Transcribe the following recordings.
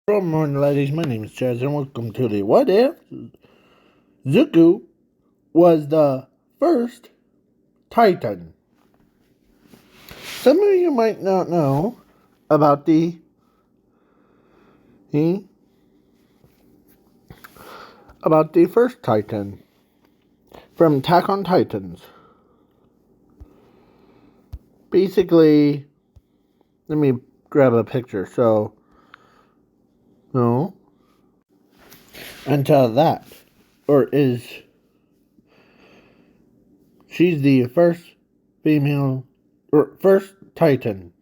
Good morning, ladies. My name is Chaz, and welcome to the What If Zuko was the first Titan. Some of you might not know about about the first Titan from Attack on Titans. Basically, let me grab a picture. No, until that, or is she's the first female or first Titan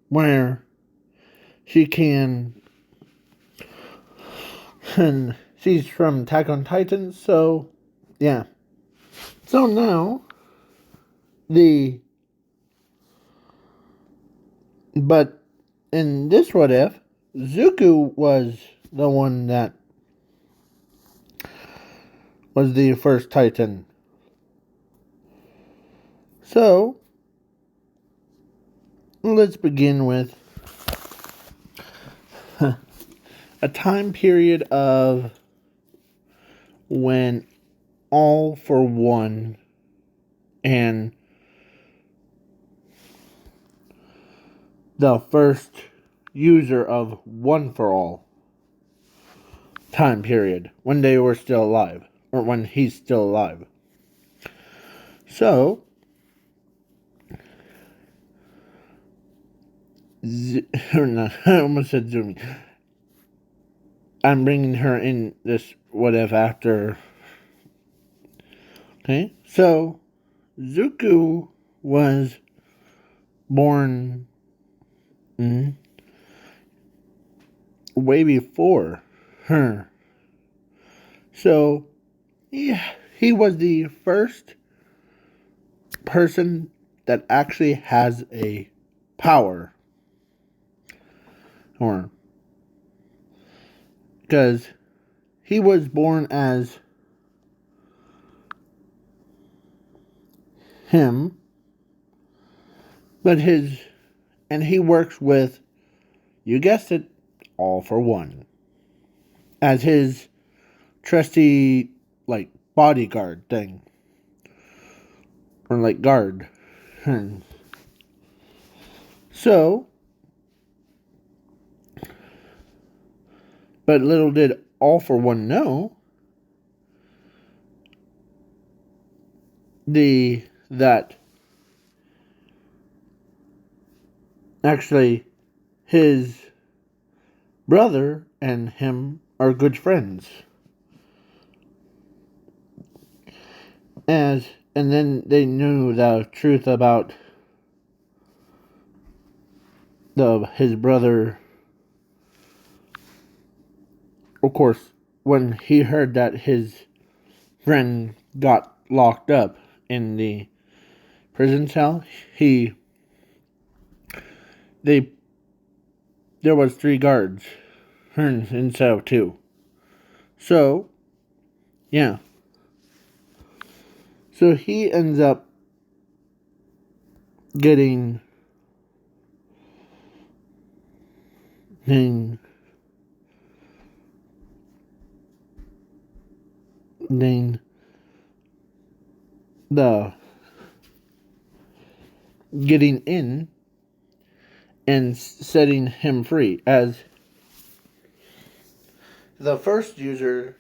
where she can. And she's from Attack on Titans, so yeah. So now but in this What If, Zuko was the one that was the first Titan. So let's begin with a time period of when All for One and the first user of One for All time period, when they were still alive, or when he's still alive. So I almost said Zumi. I'm bringing her in this What If after. Okay, so Zuko was born way before her. So, yeah, he was the first person that actually has a power. Or, because he was born as him, but he works with, you guessed it, All for One as his trusty, like, bodyguard thing. Or, like, guard. So, but little did All for One know that actually his brother and him are good friends. And then they knew the truth about his brother. Of course, when he heard that his friend got locked up in the prison cell, there was 3 guards instead of 2. So, yeah. So he ends up getting getting in and setting him free as the first user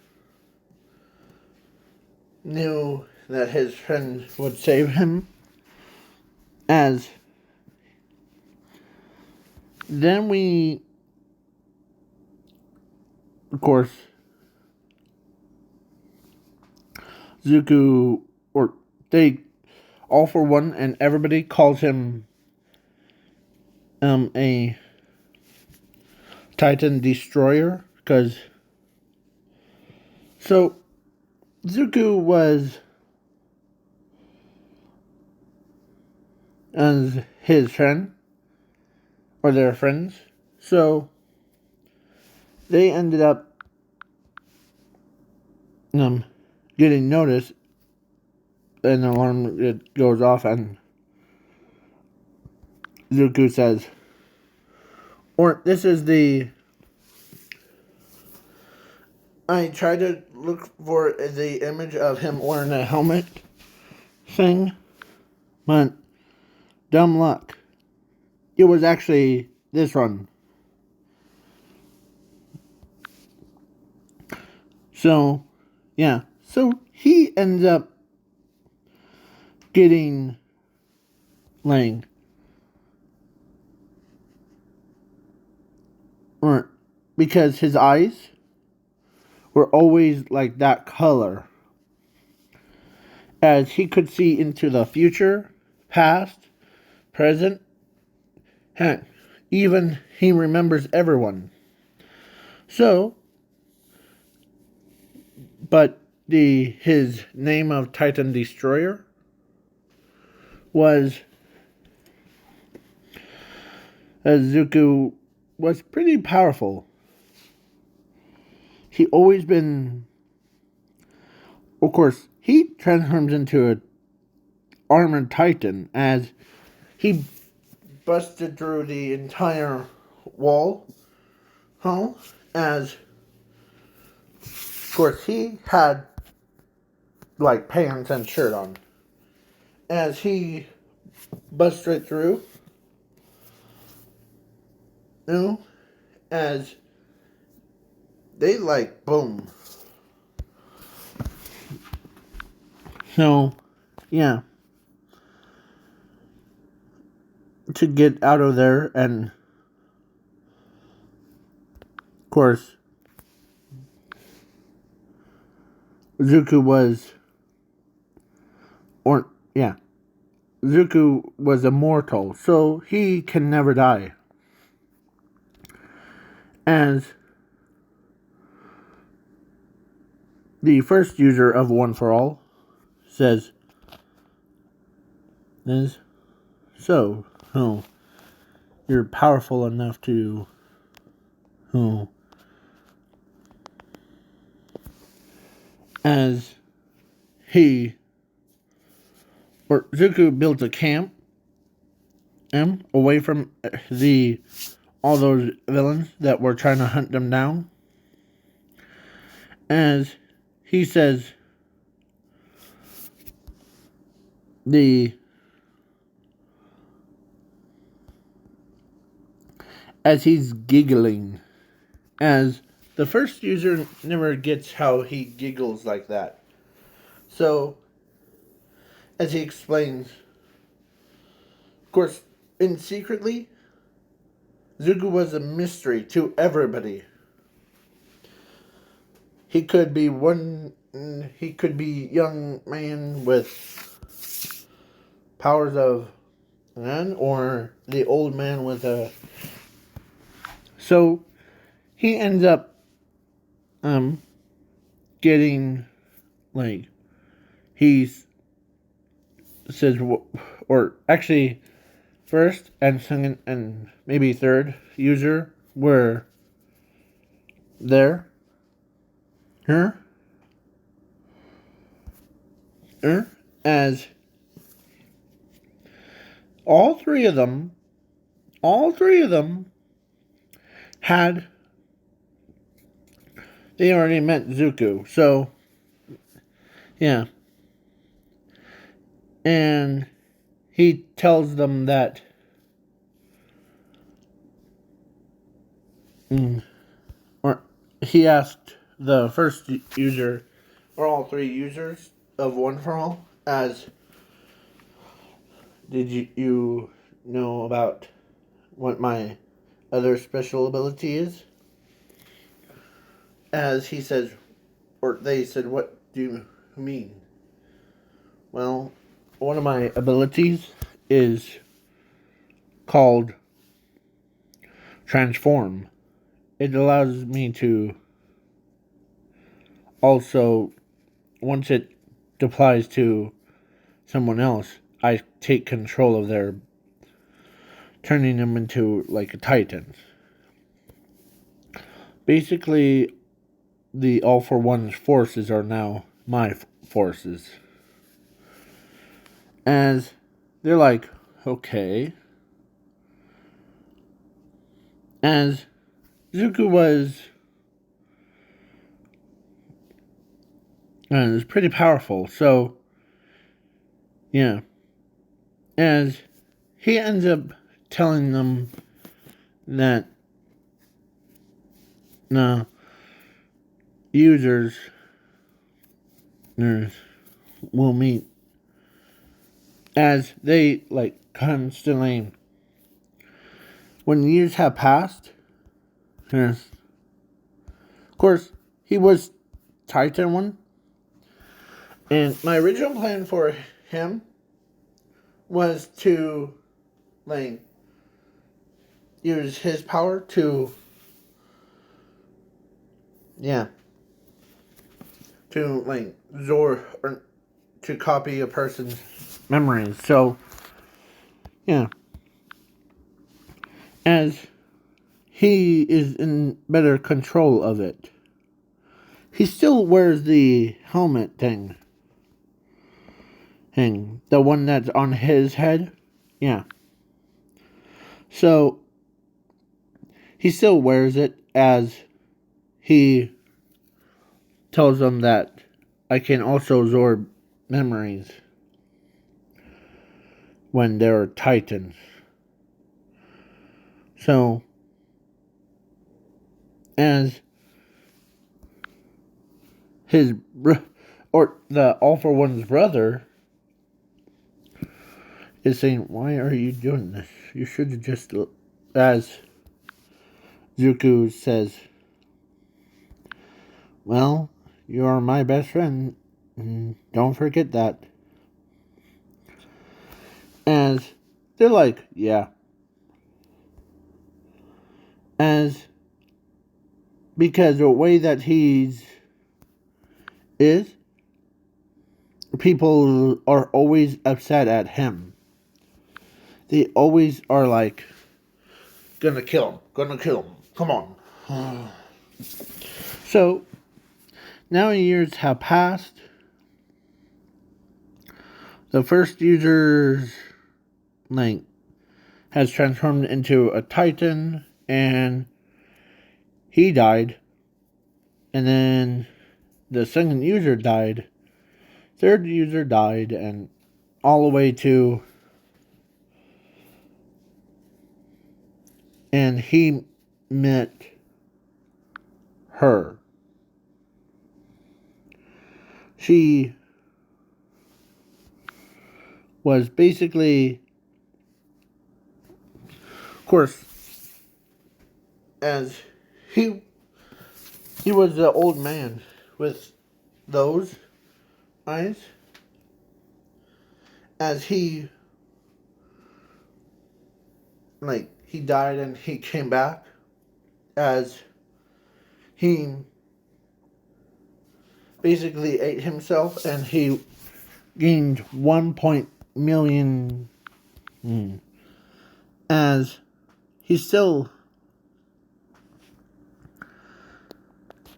knew that his friend would save him. As then we, of course, Zuko, or they, All for One, and everybody calls him a Titan Destroyer, because so Zuko was as his friend, or their friends, so they ended up getting noticed. An alarm it goes off, and Zuko says, or this is the I tried to look for the image of him wearing a helmet thing, but dumb luck. It was actually this one. So, yeah. So he ends up getting like, or because his eyes were always like that color, as he could see into the future, past, present. Heck, even he remembers everyone. So, but his name of Titan Destroyer was, Zuko was pretty powerful. He always been, of course, he transforms into an armored Titan as he busted through the entire wall. Huh? As, of course, he had like pants and shirt on. As he bust right through, you know, as they like boom. So, yeah, to get out of there, and of course, Zuko was, or yeah, Zuko was immortal, so he can never die. As the first user of One for All says, is, so, oh, you're powerful enough to, oh, as he, or Zuko built a camp, away from all those villains that were trying to hunt them down. As he says, as he's giggling, as the first user never gets how he giggles like that. So, as he explains, of course, and secretly, Zuko was a mystery to everybody. He could be young man with powers of man, or the old man with a. So he ends up getting like, he says, or actually first and second and maybe third user were there. As all three of them had, they already met Zuko. So, yeah. And he tells them that or he asked the first user, or all three users of One for All, as, did you know about what my other special ability is? As he says, or they said, what do you mean? Well, one of my abilities is called Transform. It allows me to also, once it applies to someone else, I take control of their, turning them into like a Titan. Basically, the All for One's forces are now my forces. As they're like, okay. As Zuko was And it's pretty powerful. So, yeah. As he ends up telling them that the users will meet as they constantly, when years have passed, of course he was Titan one, and my original plan for him was to use his power to Zor, or to copy a person's memories. So yeah, as he is in better control of it. He still wears the helmet thing. The one that's on his head. Yeah. So he still wears it as he tells them that I can also absorb memories when they're Titans. So as his or the All for One's brother is saying, why are you doing this? You should have just, as Zuko says, well, you are my best friend. Don't forget that. As they're like, yeah. As because the way that he's is, people are always upset at him. They always are like, gonna kill him, come on. So, now years have passed. The first user's has transformed into a Titan, and he died. And then the second user died. Third user died, and all the way to, and he met her. She was basically, of course, as he was the old man with those eyes, as he he died and he came back, as he basically ate himself, and he gained 1 million. As he still,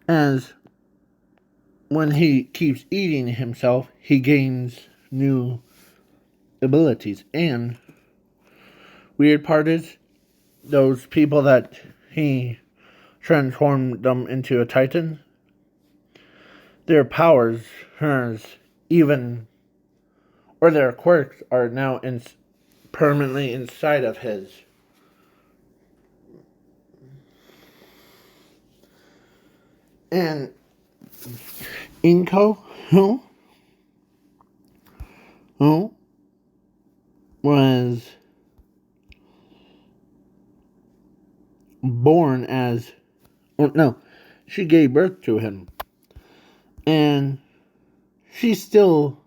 as when he keeps eating himself, he gains new abilities. And weird part is, those people that he transformed them into a Titan, their powers, even, or their quirks are now permanently inside of his. And Inko, who was born as, or no, she gave birth to him, and she still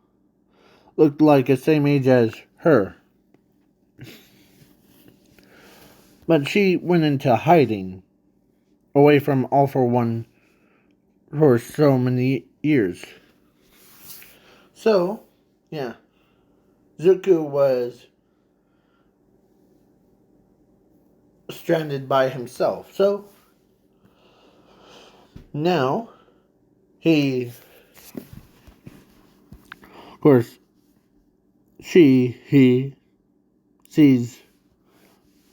looked like the same age as her, but she went into hiding away from All for One for so many years. So yeah, Zuko was stranded by himself. So now he, of course, he sees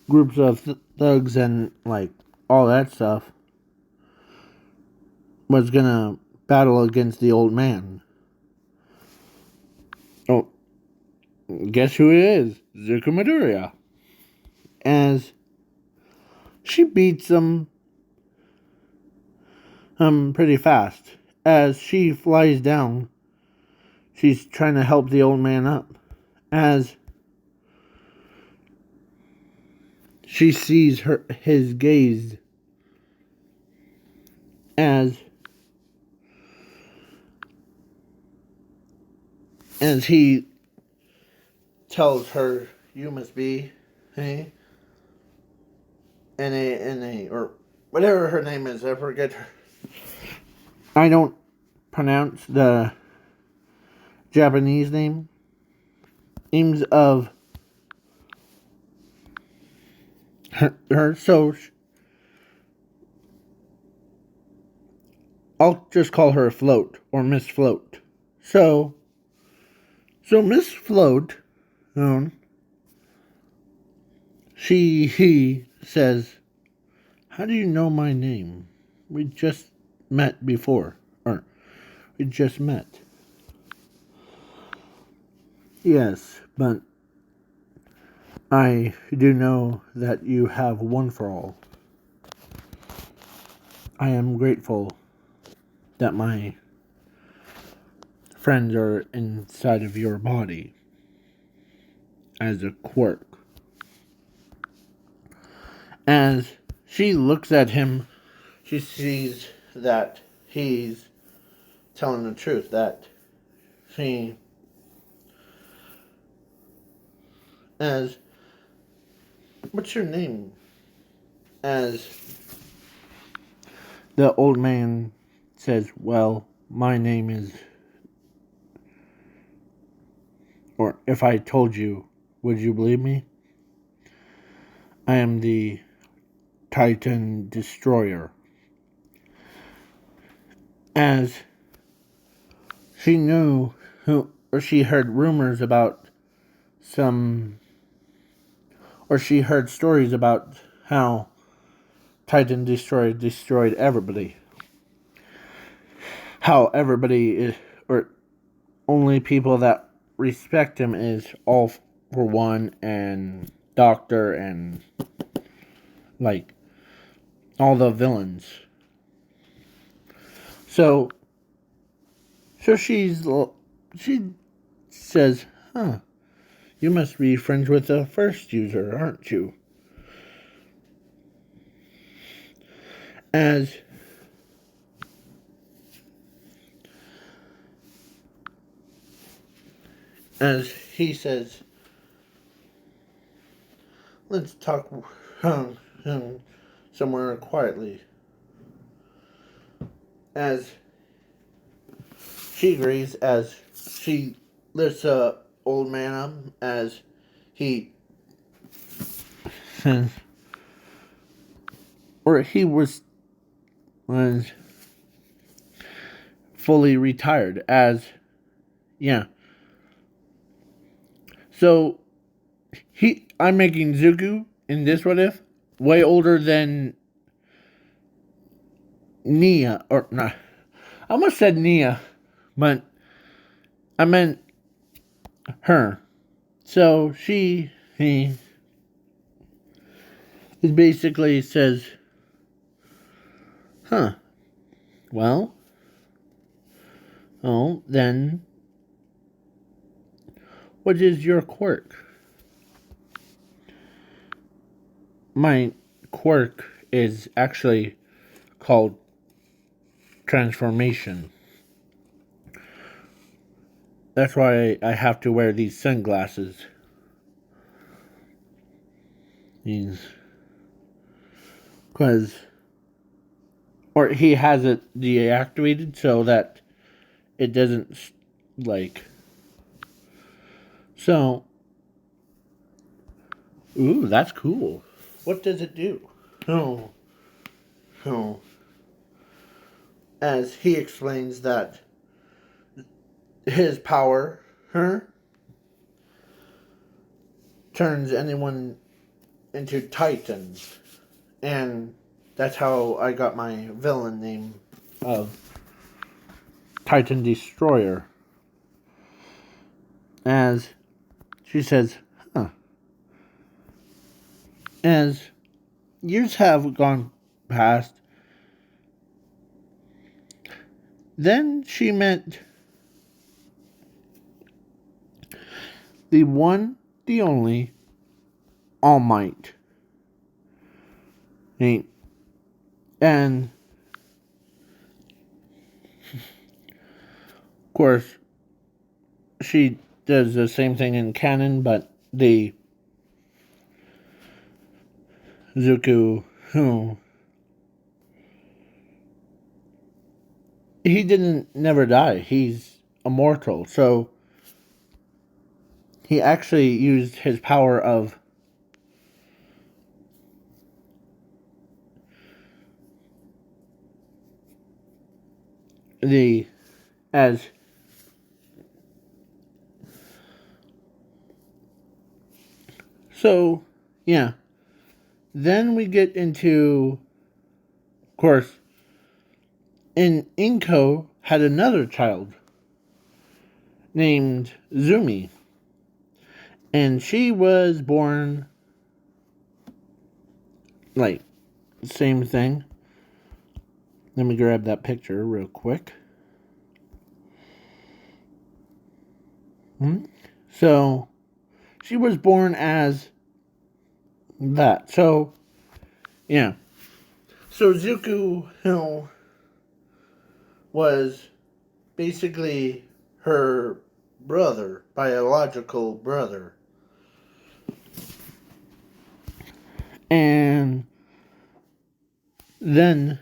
groups of thugs and all that stuff, was gonna battle against the old man. Oh, guess who it is? Zuko Midoriya. As she beats him pretty fast. As she flies down, she's trying to help the old man up. As she sees his gaze, as he tells her, "You must be, hey, N-A, or whatever her name is. I forget her. I don't pronounce the Japanese names of her. So I'll just call her Float or Miss Float. So Miss Float, he says, "How do you know my name? We just met before, or we just met." "Yes, but I do know that you have one for all. I am grateful that my friends are inside of your body as a quirk." As she looks at him, she sees that he's telling the truth, that she, as, "What's your name?" As the old man says, "Well, my name is," or "If I told you, would you believe me? I am the Titan Destroyer." As she knew she heard rumors about she heard stories about how Titan Destroyer destroyed everybody. How everybody is, or only people that respect him is All for One and Doctor and like all the villains. So she says, "Huh, you must be friends with the first user, aren't you?" As he says, "Let's talk somewhere quietly." As she agrees, as she lifts the old man up, as he says, or he was fully retired, as, yeah. So I'm making Zuko in this what if way older than Nia, or not. I almost said Nia, but I meant her. So he basically says, "Huh, well, oh, then what is your quirk?" "My quirk is actually called transformation. That's why I have to wear these sunglasses." Because, or he has it deactivated so that it doesn't, like, so, ooh, that's cool. What does it do? Oh, as he explains that his power, turns anyone into titans. And that's how I got my villain name of Titan destroyer. As she says, huh. As years have gone past, then she met the one, the only, All Might. And, of course, she does the same thing in canon, but the Zuko, who he didn't never die. He's immortal. So he actually used his power of the as so yeah. Then we get into, of course, and Inko had another child named Zumi. And she was born like same thing. Let me grab that picture real quick. So she was born as that. So yeah. So Zuko Hill was basically her brother, biological brother. And then,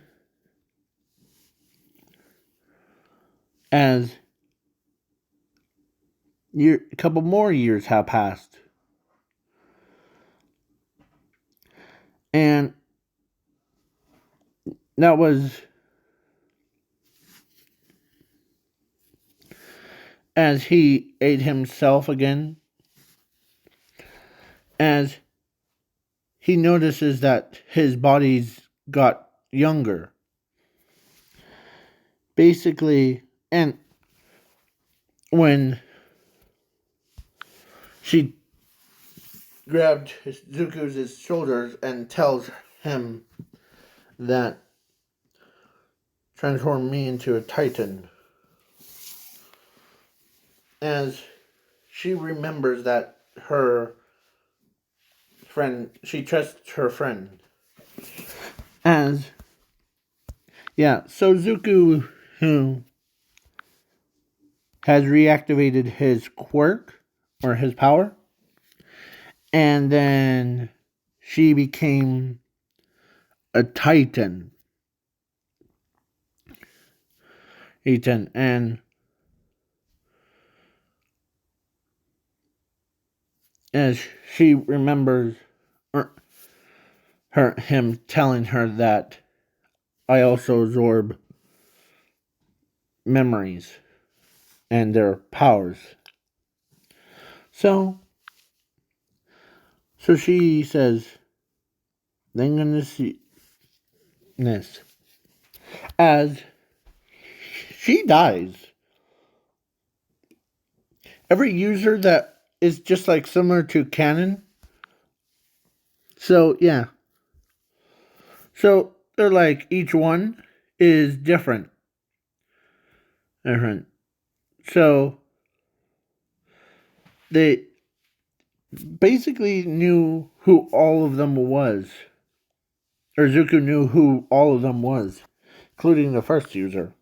as a couple more years have passed, and that was as he ate himself again, as he notices that his body's got younger. Basically, and when she grabbed Zuko's shoulders and tells him that transform me into a Titan, as she remembers that her friend, she trusts her friend. As, yeah, so Zuko, who has reactivated his quirk, or his power, and then she became a Titan. And as she remembers him telling her that I also absorb memories and their powers. So she says, "I'm gonna see this." As she dies, every user that is just like similar to canon. So yeah. So they're like each one is different. Different. So they basically knew who all of them was. Or Zuko knew who all of them was, including the first user.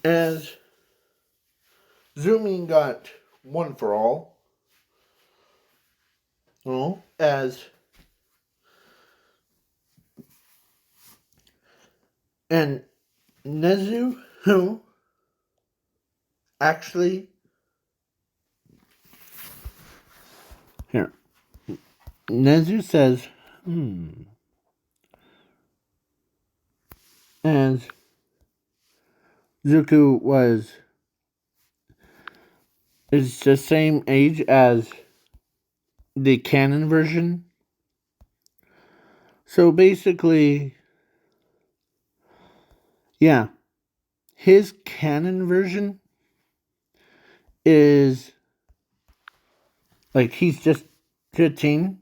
As Zoomin got one for all. Well, as and Nezu, who actually here. Nezu says, as Zuko is the same age as the canon version. So basically, yeah. his canon version is like he's just 15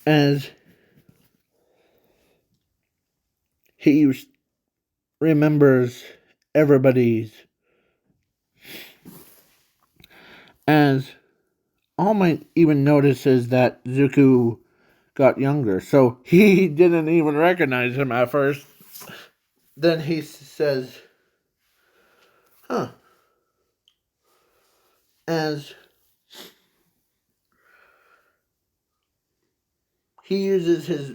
as he remembers everybody's as All Might even notices that Zuko got younger, so he didn't even recognize him at first. Then he says, huh, as he uses his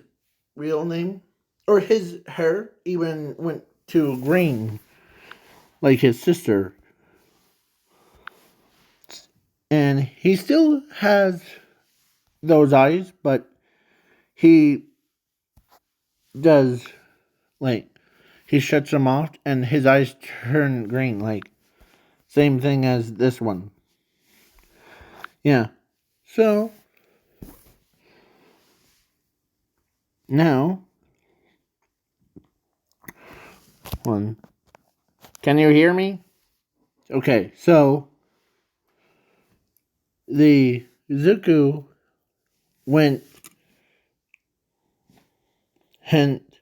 real name, or his hair even went to green, like his sister. And he still has those eyes, but he does, like, he shuts them off and his eyes turn green, like, same thing as this one. Yeah. So, now, one. Can you hear me? Okay, so, the Zuko went hint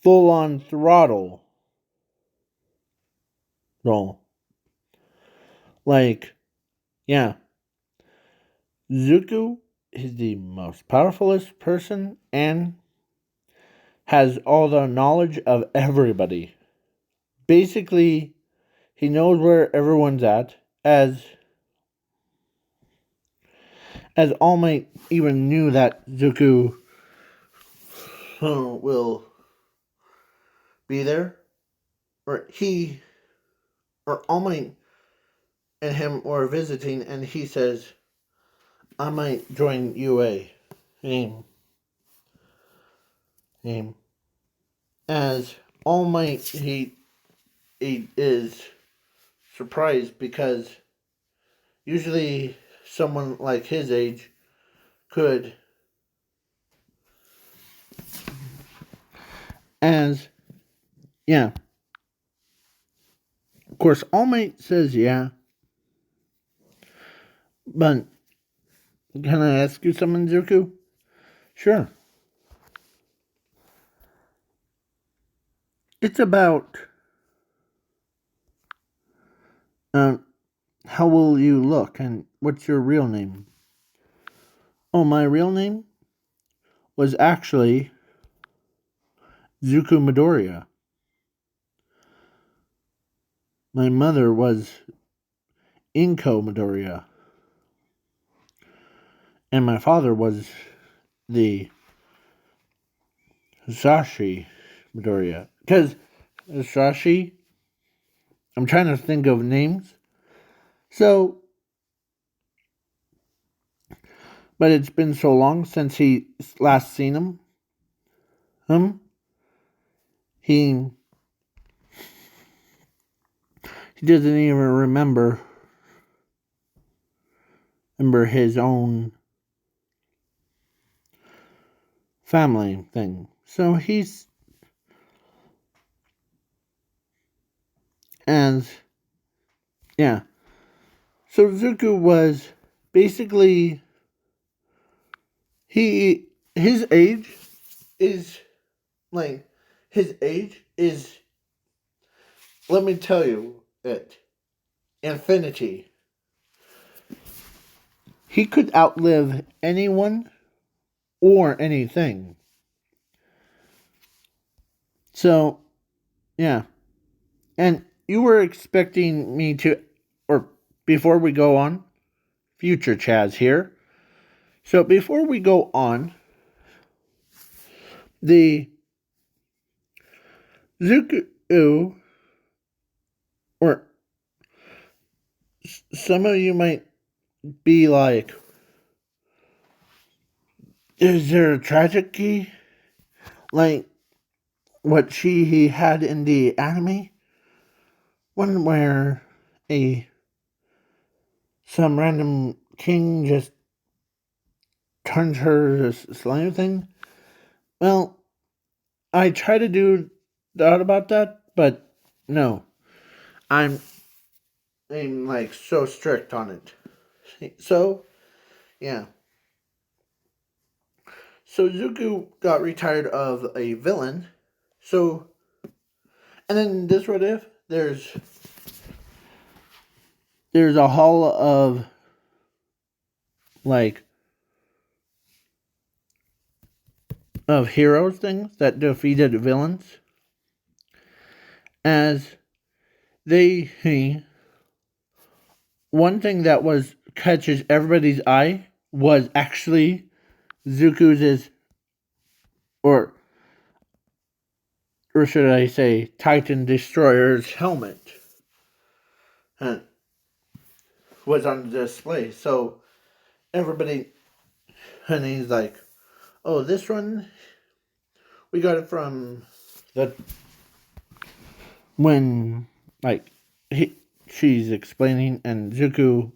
full on throttle roll. Like, yeah, Zuko is the most powerfulest person and has all the knowledge of everybody. Basically, he knows where everyone's at, as All Might even knew that Zuko will be there, or All Might and him were visiting, and he says, "I might join UA." Name, name. As All Might, he is surprised because usually someone like his age could, as yeah. Of course, All Might says yeah, but can I ask you something, Zuko? Sure. It's about um, how will you look and what's your real name? Oh, my real name was actually Zuko Midoriya. My mother was Inko Midoriya, and my father was the Hisashi Midoriya. Because Hisashi, I'm trying to think of names. So, but it's been so long since he last seen him. He doesn't even remember his own family thing. So he's as yeah. So Zuko was basically his age is like his age is, let me tell you it, infinity. He could outlive anyone or anything. So yeah. And you were expecting me to, or before we go on, future Chaz here. So before we go on, the Zuko, or some of you might be like, is there a tragedy like what he had in the anime? One where a some random king just turns her to slime thing? Well, I try to do thought about that, but no, I'm I'm like so strict on it. So yeah. So Zuko got retired of a villain. So and then this what if there's a hall of like of heroes things that defeated villains as they one thing that was catches everybody's eye was actually Zuko's or or should I say Titan Destroyer's helmet was on display. So everybody and he's like, "Oh, this one we got it from the when like she's explaining and Zuko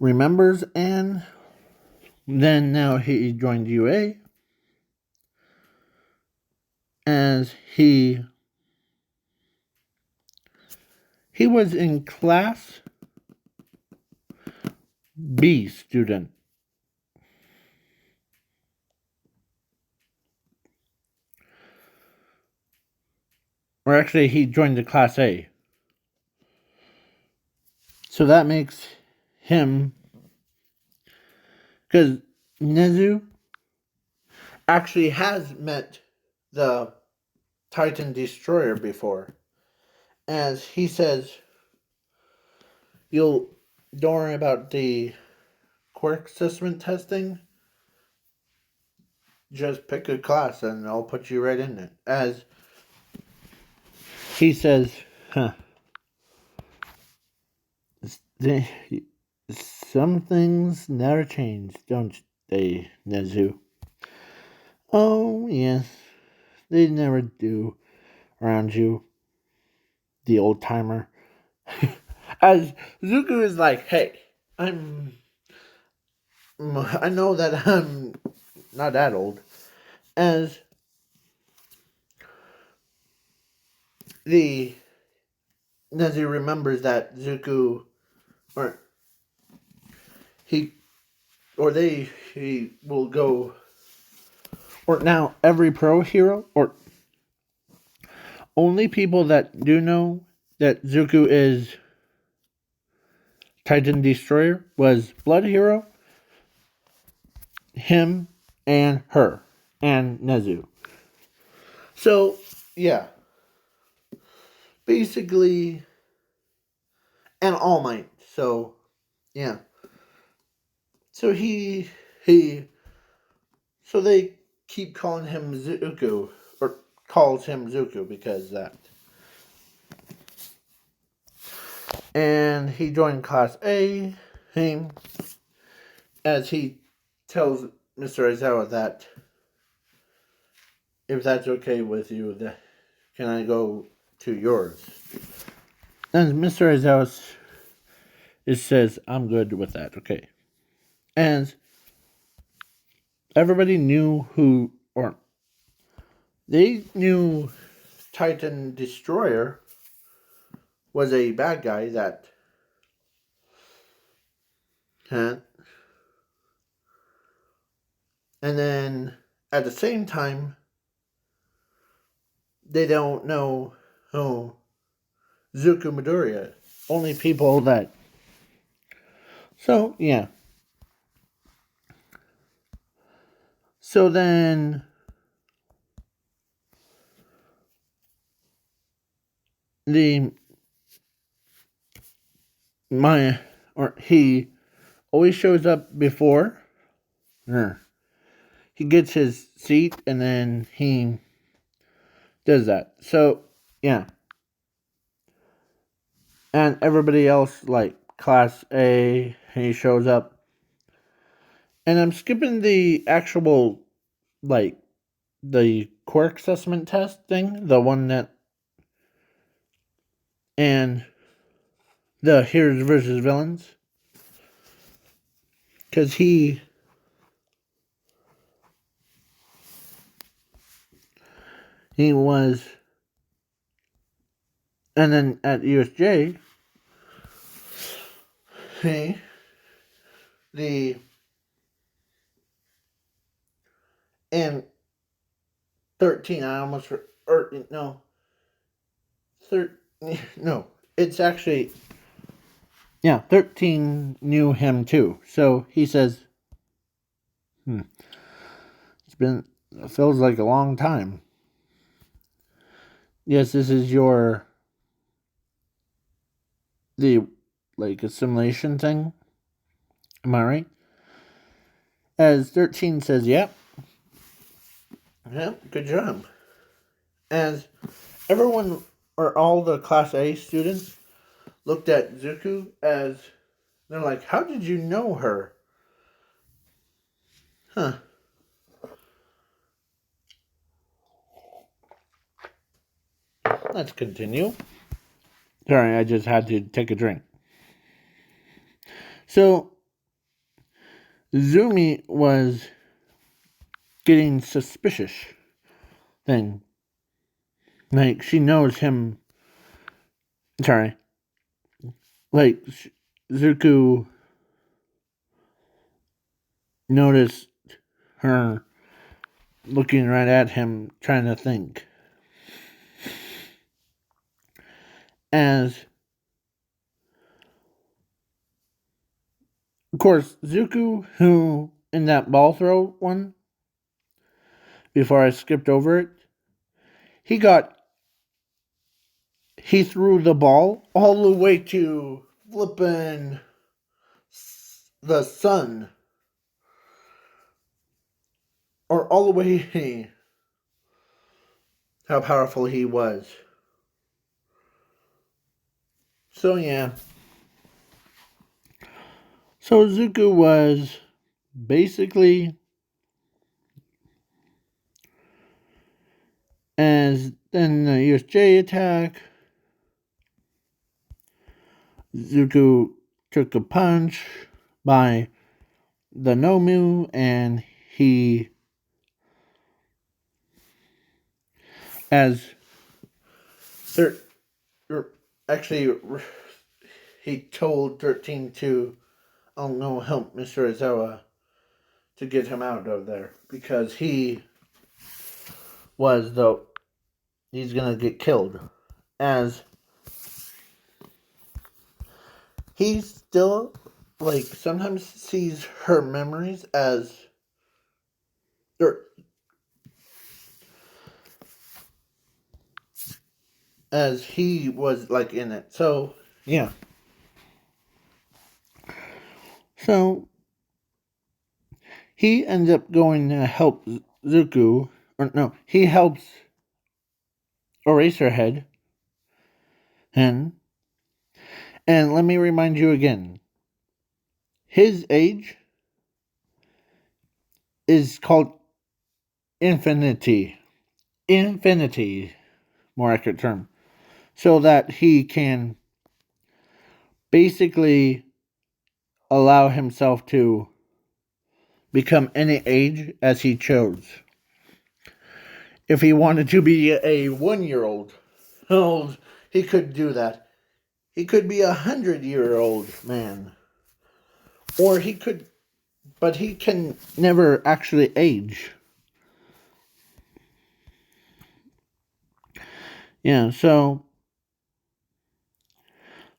remembers and then now he joined UA as he was in class B student. Or actually he joined the class A. So that makes him because Nezu actually has met the Titan Destroyer before. As he says, you'll don't worry about the quirk assessment testing. Just pick a class and I'll put you right in it. As he says, huh, some things never change, don't they, Nezu? Oh, yes, they never do around you, the old timer. As Zuko is like, hey, I know that I'm not that old. As the Nezu remembers that Zuko or he or they he will go or now every pro hero or only people that do know that Zuko is Titan Destroyer was Blood Hero, him, and her, and Nezu. So, yeah. Basically, and All Might. So, yeah. So he, so they keep calling him Zuko, or calls him Zuko because that. And he joined Class A, him, as he tells Mr. Aizawa that if that's okay with you, that can I go to yours? And Mr. Aizawa says, I'm good with that, okay. And everybody knew who, or they knew Titan Destroyer was a bad guy that and then at the same time they don't know who Zuko Midoriya. Only people that so yeah. So then the my or he always shows up before he gets his seat and then he does that. So yeah. And everybody else like Class A, he shows up. And I'm skipping the actual like the quirk assessment test thing, the one that and the heroes versus villains. Cause he was, and then at USJ, he, the, and 13, I almost, or, no, no, it's actually, yeah, 13 knew him too. So he says, it feels like a long time. Yes, this is the, like, assimilation thing. Am I right? As 13 says, yep. Yep, good job. As everyone, or all the Class A students, looked at Zuko as, they're like, how did you know her? Huh. Let's continue. Sorry, I just had to take a drink. So, Zumi was getting suspicious thing. Like, she knows him. Sorry. Like, Zuko noticed her looking right at him, trying to think. As, of course, Zuko, who, in that ball throw one, before I skipped over it, he threw the ball all the way to flippin' the sun. Or all the way how powerful he was. So yeah. So Zuko was basically, as then the USJ attack, Zuko took a punch by the Nomu, and he, as thir- actually, he told 13 to, oh no, help Mr. Aizawa to get him out of there, because he's gonna get killed. As he still, like, sometimes sees her memories or as he was, like, in it. So yeah. So he ends up going to help Zuko, or no, he helps Eraserhead, and let me remind you again, his age is called infinity. Infinity, more accurate term. So that he can basically allow himself to become any age as he chose. If he wanted to be a 1-year-old, he could do that. He could be 100-year-old man. Or he could, but he can never actually age. Yeah, so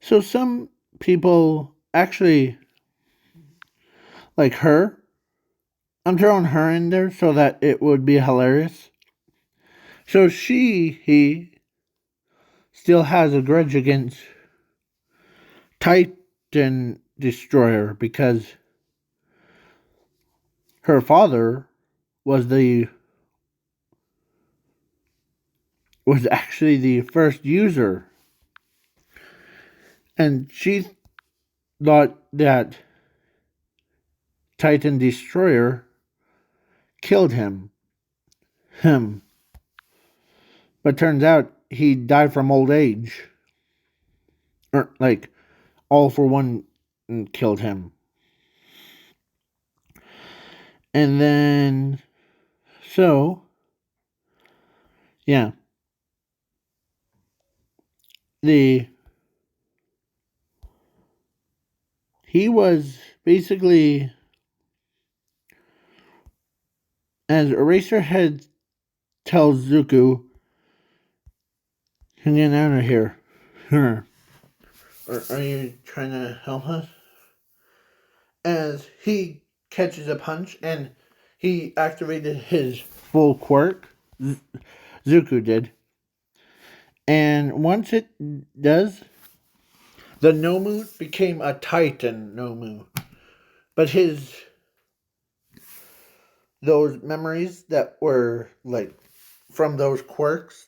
some people actually like her. I'm throwing her in there so that it would be hilarious. So he still has a grudge against Titan Destroyer because her father was actually the first user, and she thought that Titan Destroyer killed him, but turns out he died from old age, or like All for One killed him, and then so yeah, the he was basically, as Eraserhead tells Zuko, "Get out of here." Are you trying to help us? As he catches a punch and he activated his full quirk, Zuko did. And once it does, the Nomu became a Titan Nomu. But those memories that were like from those quirks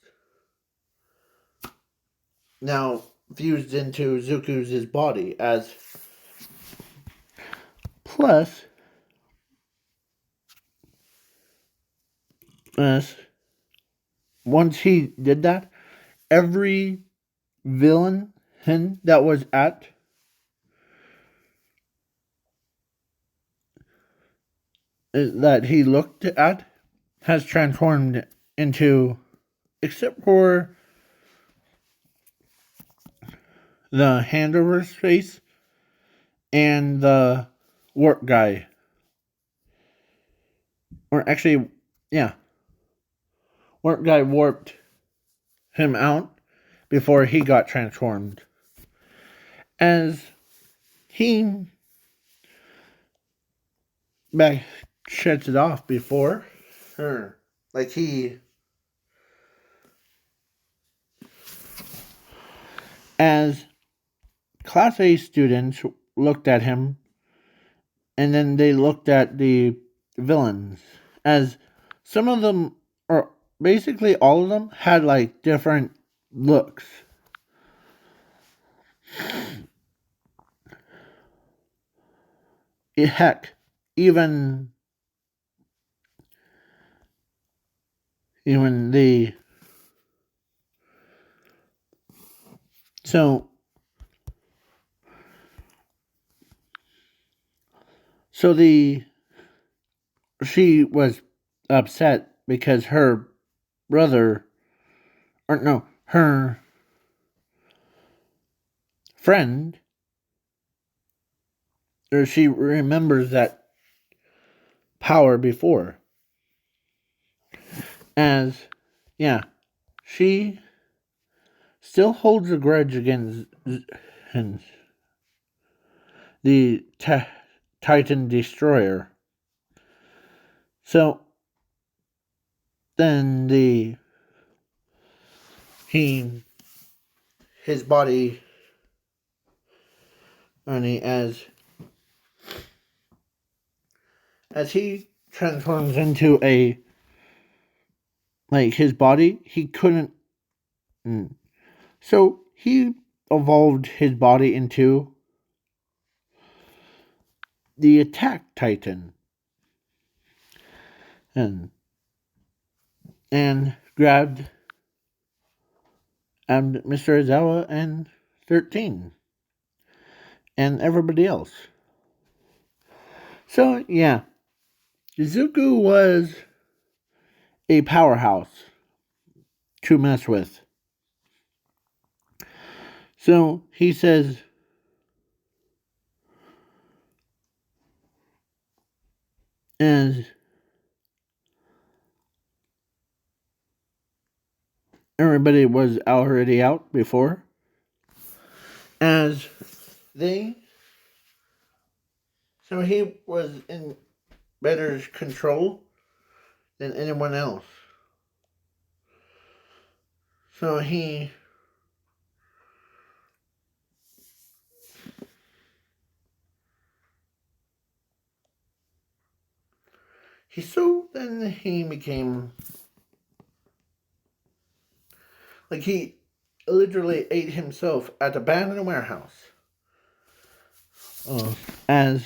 now fused into Zuko's body as plus as once he did that, every villain that was at that he looked at has transformed into, except for the handover's face and the warp guy. Or actually, yeah, warp guy warped him out before he got transformed. As he back shuts it off before her. Like he, as Class A students looked at him, and then they looked at the villains, as some of them, or basically all of them, had like different looks. Heck, even the so so the she was upset because her brother, or no, her friend, or she remembers that power before. As, yeah, she still holds a grudge against the Titan Destroyer. So then his body, only as he transforms into a, like, his body, he couldn't. So he evolved his body into the Attack Titan, and grabbed Mr. Ozawa and 13 and everybody else. So yeah, Izuku was a powerhouse to mess with. So he says, as everybody was already out before, as they, so he was in better control than anyone else. So then he became, like, he literally ate himself at a abandoned warehouse. As,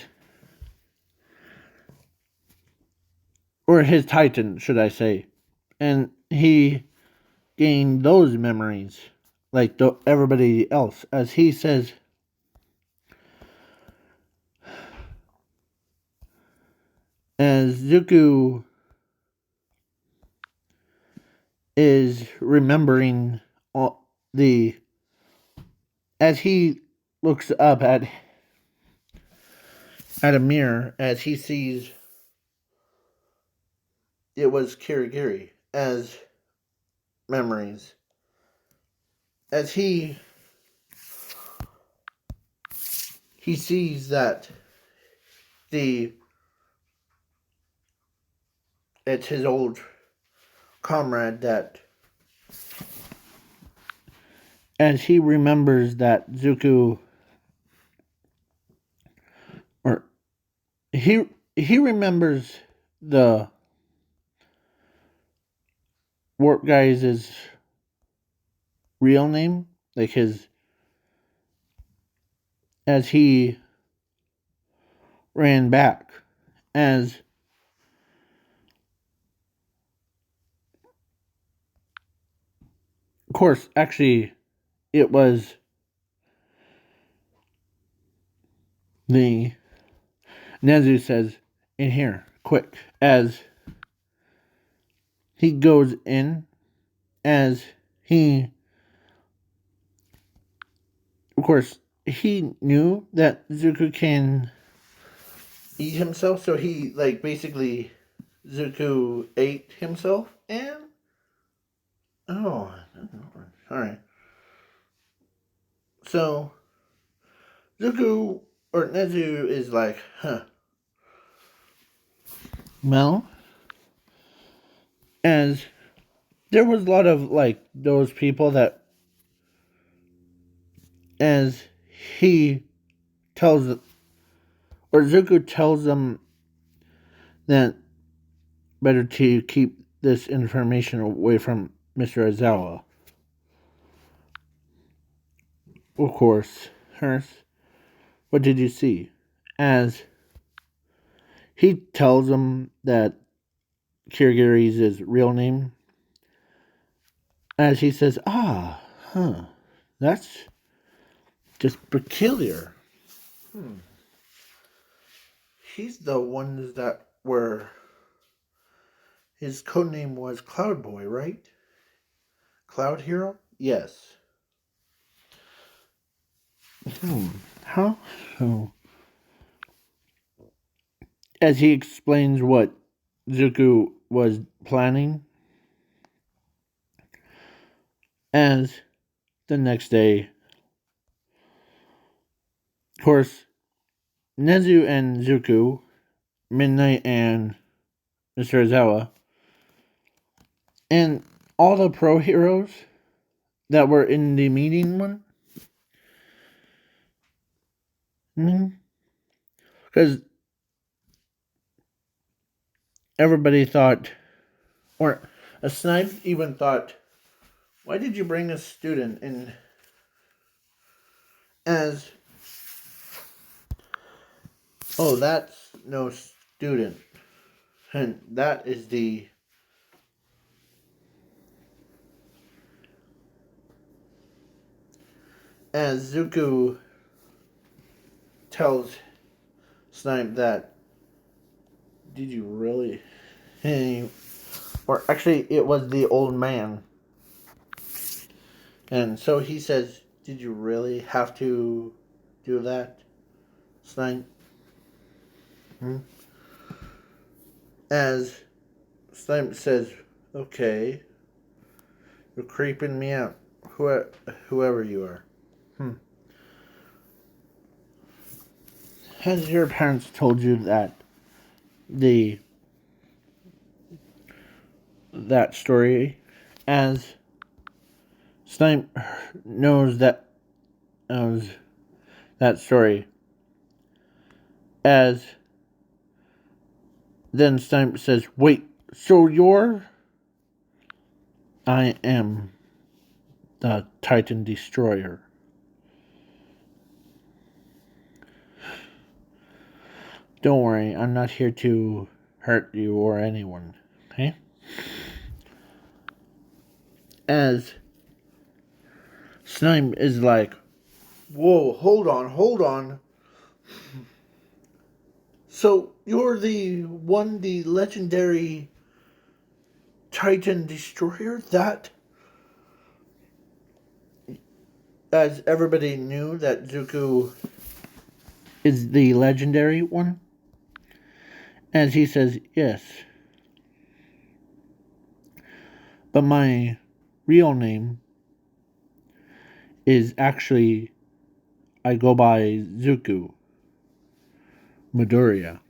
or his Titan, should I say. And he gained those memories like everybody else. As he says, as Zuko is remembering all the as he looks up at a mirror as he sees it was Kirigiri as memories. As he sees that the it's his old comrade that as he remembers that Zuko or he remembers the warp guy's real name, like his as he ran back as of course actually it was the Nezu says in here quick as he goes in as he of course he knew that Zuko can eat himself, so he like basically Zuko ate himself and oh alright. So Zuko or Nezu is like, well, as there was a lot of like those people that as he tells or Zuko tells them that better to keep this information away from Mr. Aizawa. Of course, Hearth, what did you see? As he tells them that Kirigiri's his real name, as he says, that's just peculiar. He's the ones that were. His codename was Cloud Boy, right? Cloud Hero? Yes. How? So, as he explains what Zuko was planning, as the next day, of course, Nezu and Zuko, Midnight and Mr. Aizawa, and all the pro heroes that were in the meeting one. Because everybody thought, or a snipe even thought, why did you bring a student in as, oh, that's no student. And that is the as Zuko tells Snipe that, did you really? Hey, or actually, it was the old man. And so he says, did you really have to do that, Snipe? As Snipe says, okay, you're creeping me out, whoever you are. Has your parents told you that that story? As Snipe knows that story. As then Snipe says, wait, so you're I am the Titan Destroyer. Don't worry, I'm not here to hurt you or anyone, okay? As Snipe is like, whoa, hold on. So you're the legendary Titan Destroyer, that, as everybody knew, that Zuko is the legendary one? As he says, yes. But my real name is actually, I go by Zuko Midoriya.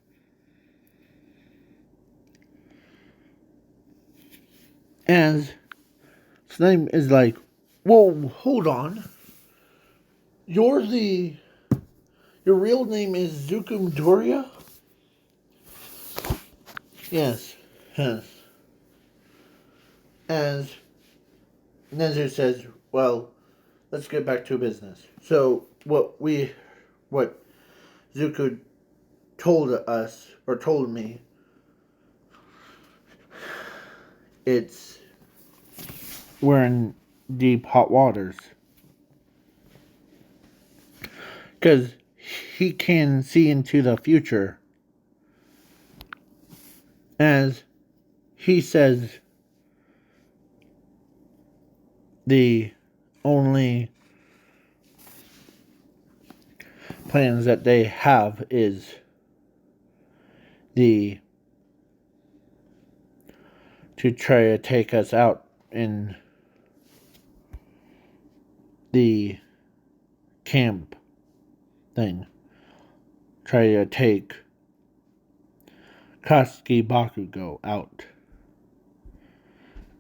As his name is like, whoa, hold on. Your real name is Zuko Midoriya? Yes. Yes. As Nezu says, well, let's get back to business. So what Zuko told us, or told me, it's we're in deep hot waters. Because he can see into the future. As he says, the only plans that they have is to try to take us out in the camp thing. Try to take Katsuki Bakugo out.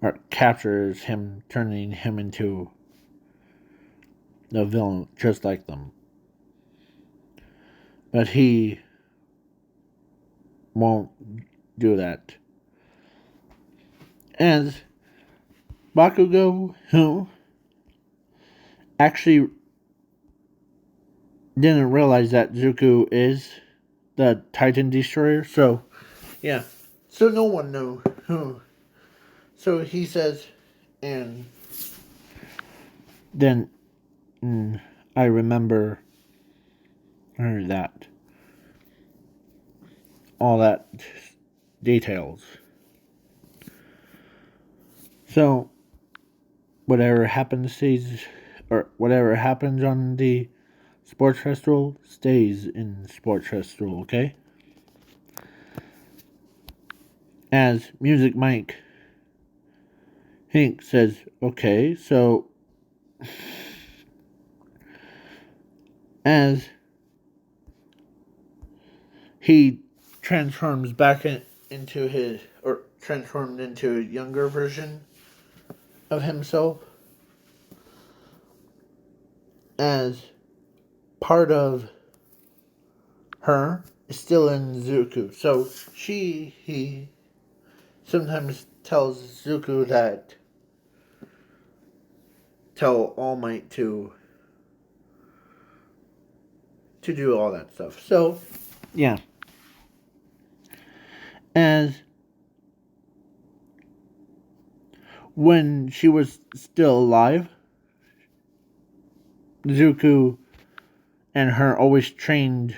Or captures him, turning him into a villain just like them. But he won't do that. As Bakugo, who actually didn't realize that Zuko is the Titan Destroyer, so yeah. So no one knew who. So he says, and then I remember that. All that details. So whatever happens stays, or whatever happens on the Sports Festival stays in Sports Festival, okay? As Music Mike Hink says, okay, so as he transforms back into his, or transformed into a younger version of himself, as part of her is still in Zuko. So he sometimes tells Zuko that, tell All Might to do all that stuff. So, yeah. As when she was still alive, Zuko and her always trained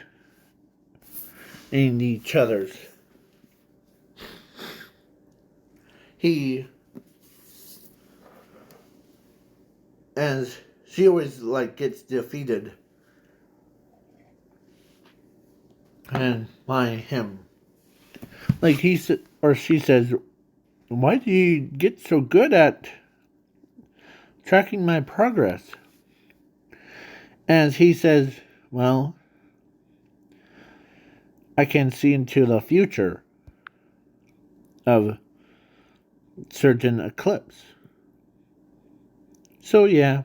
in each other's. As she always gets defeated, and by him, he said, or she says, "Why do you get so good at tracking my progress?" As he says, "Well, I can see into the future of certain eclipse." So yeah,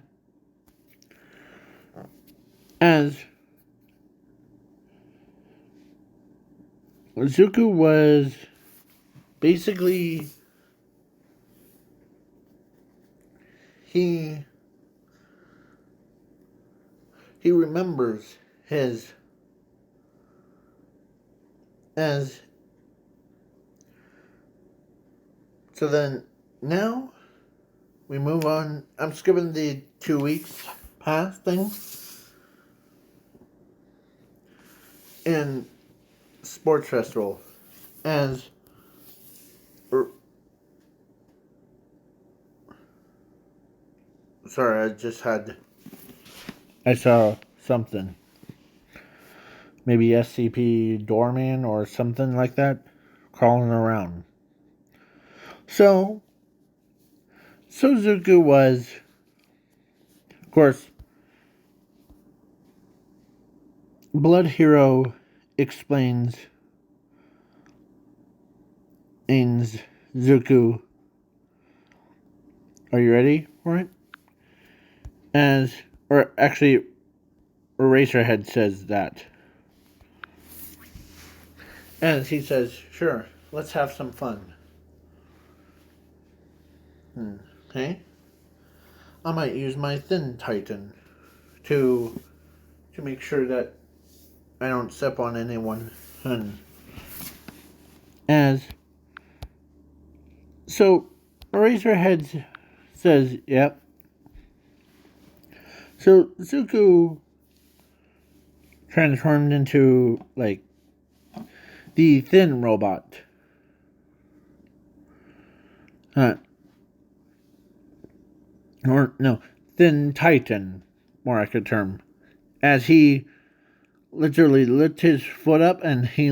as Zuko was basically, he remembers his, as so then now we move on. I'm skipping the 2 weeks past thing in Sports Festival, as Sorry, I saw something. Maybe SCP Doorman or something like that crawling around. So, Zuko was, of course, Blood Hero explains Ains Zuko. Are you ready for it? Or actually, Eraserhead says that. As he says, sure, let's have some fun. Okay? I might use my Thin Titan to make sure that I don't step on anyone. As so, Eraserhead says, yep. So Zuko transformed into like the thin robot. Or no, Thin Titan, more accurate term. As he literally lifted his foot up and he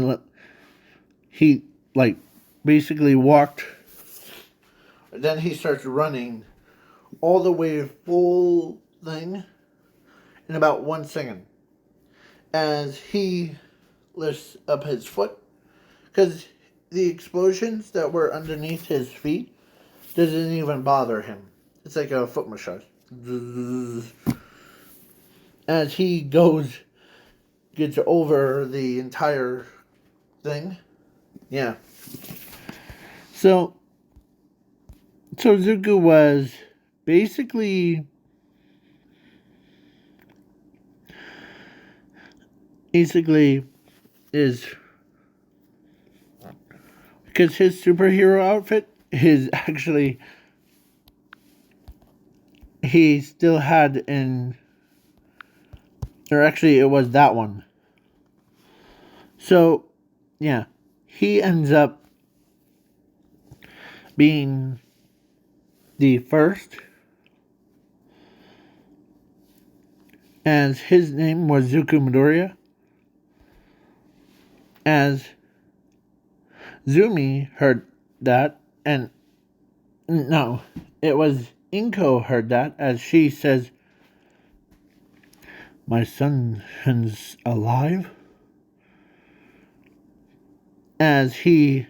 like basically walked. Then he starts running all the way full thing in about 1 second. As he lifts up his foot, because the explosions that were underneath his feet doesn't even bother him. It's like a foot massage. As he gets over the entire thing. Yeah. So Zuko was basically is because his superhero outfit is actually he still had or actually it was that one. So yeah, he ends up being the first, as his name was Zuko Midoriya. As Zumi heard that, and no, it was Inko heard that, as she says, "My son's alive?" As he,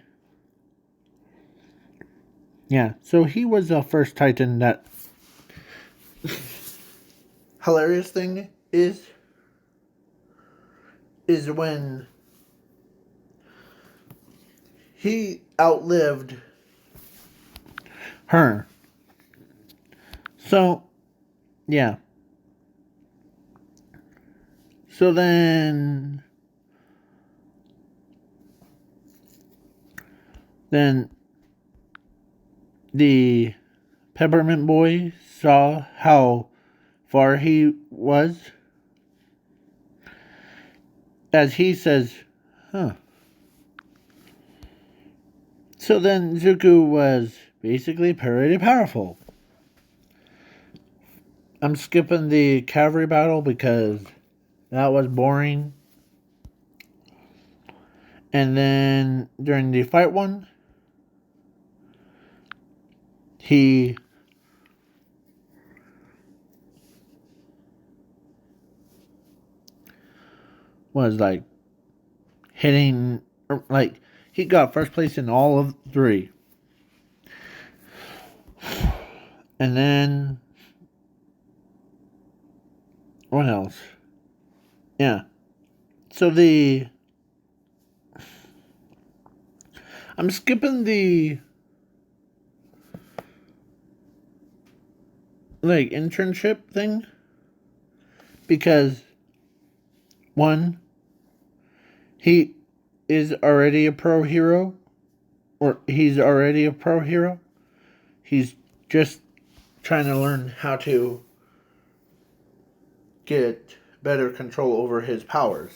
yeah, so he was the first Titan that. Hilarious thing is when he outlived her. So, yeah. So then the Peppermint Boy saw how far he was, as he says, huh. So then Zuko was basically pretty powerful. I'm skipping the cavalry battle because that was boring. And then during the fight one, he was like hitting, like he got first place in all of three. And then what else? Yeah. So I'm skipping the like internship thing because one, he is already a pro hero, or he's already a pro hero. He's just trying to learn how to get better control over his powers.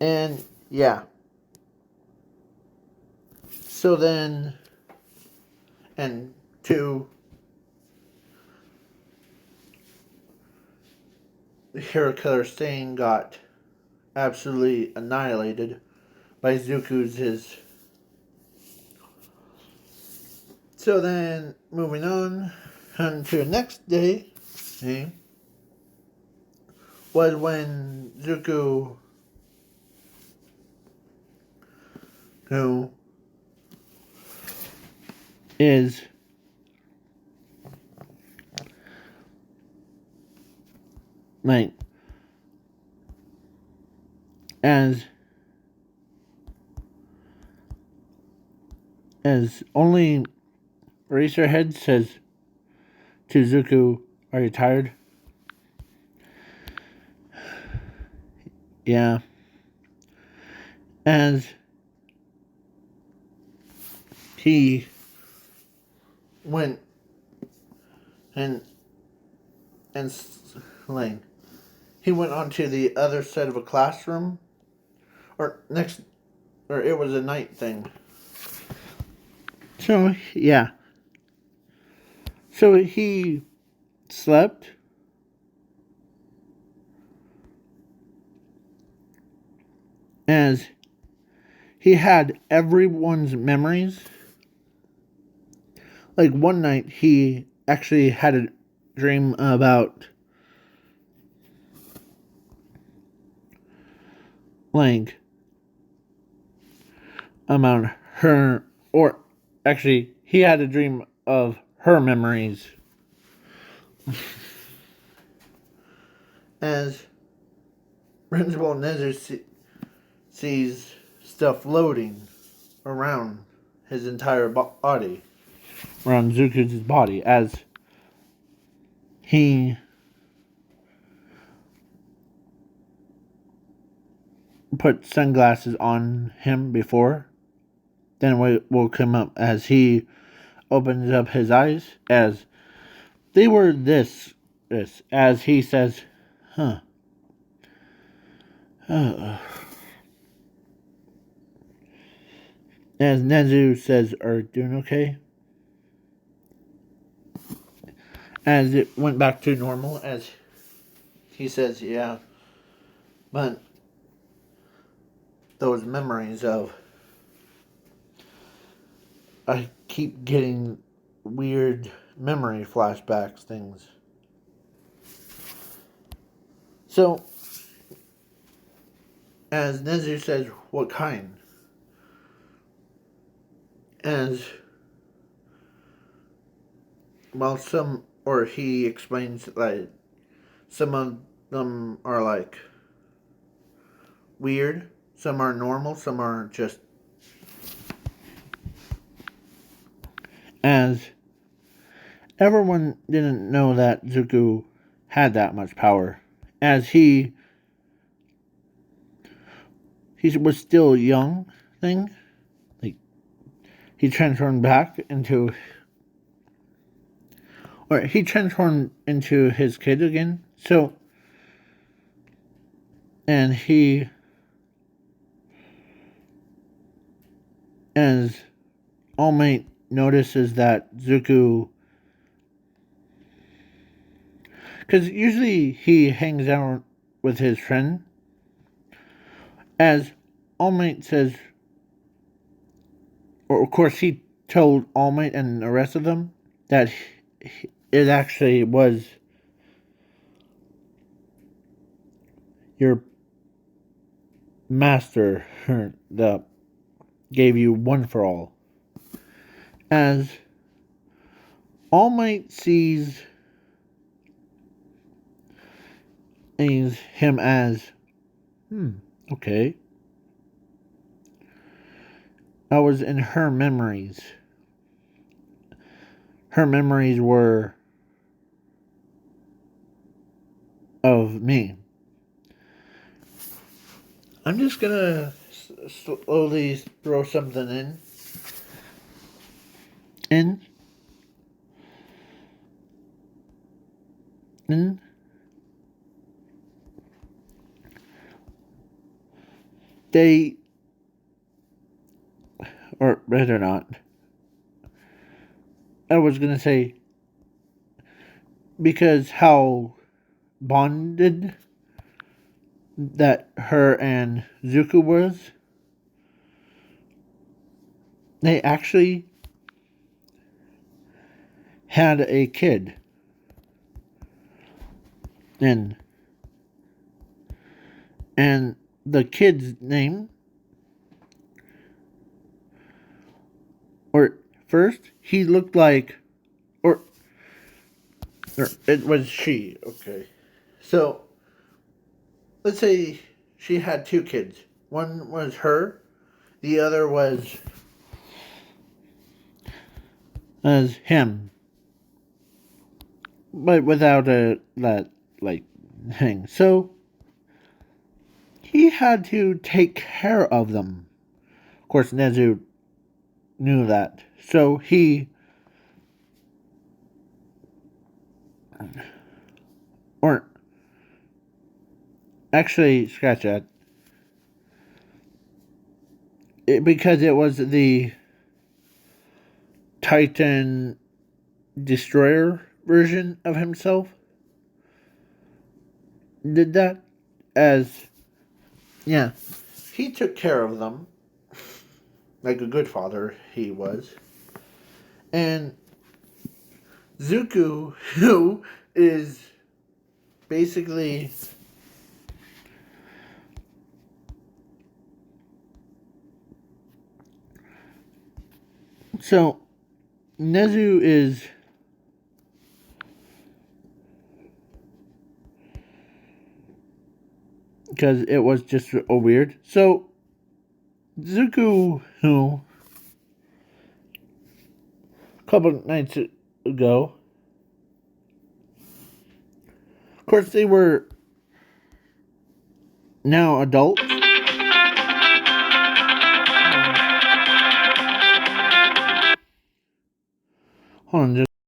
And yeah. So then, and to the hero killer Stain got absolutely annihilated by Zuku's his. So then, moving on to the next day, was when Zuko, who is like as only Eraserhead says to Zuko, "Are you tired?" Yeah. As he went and like he went onto the other side of a classroom, or next, or it was a night thing. So yeah. So he slept. As he had everyone's memories. Like one night, he actually had a dream about like about her, or actually, he had a dream of her memories. As Principal Nezu sees stuff floating around his entire body, around Zuku's body, as he put sunglasses on him before. Then it woke him up as he opens up his eyes, as they were this, as he says, huh. As Nezu says, "Are you doing okay?" As it went back to normal, as he says, "Yeah." But those memories of, I keep getting weird memory flashbacks things. So, as Nezu says, "What kind?" As, well, or he explains, like, some of them are, like, weird, some are normal, some are just, as everyone didn't know that Zuko had that much power, as he was still young thing, like he transformed back into, or he transformed into his kid again. So, and he, as All Might notices that Zuko, because usually he hangs out with his friend, as All Might says, or of course he told All Might and the rest of them that it actually was your master that gave you one for all. As All Might sees him as, okay. I was in her memories. Her memories were of me. I'm just gonna slowly throw something in. In. They, or rather not, I was gonna say, because how bonded that her and Zuko was, they actually had a kid. And the kid's name, or first he looked like, or it was she. Okay, so let's say she had two kids. One was her, the other was as him, but without that like thing. So he had to take care of them. Of course, Nezu knew that, so he, or actually, scratch that. Because it was the Titan Destroyer version of himself did that, as yeah, he took care of them like a good father he was. And Zuko, who is basically so Nezu is because it was just a weird. So Zuko, who a couple of nights ago, of course, they were now adults. Hold on,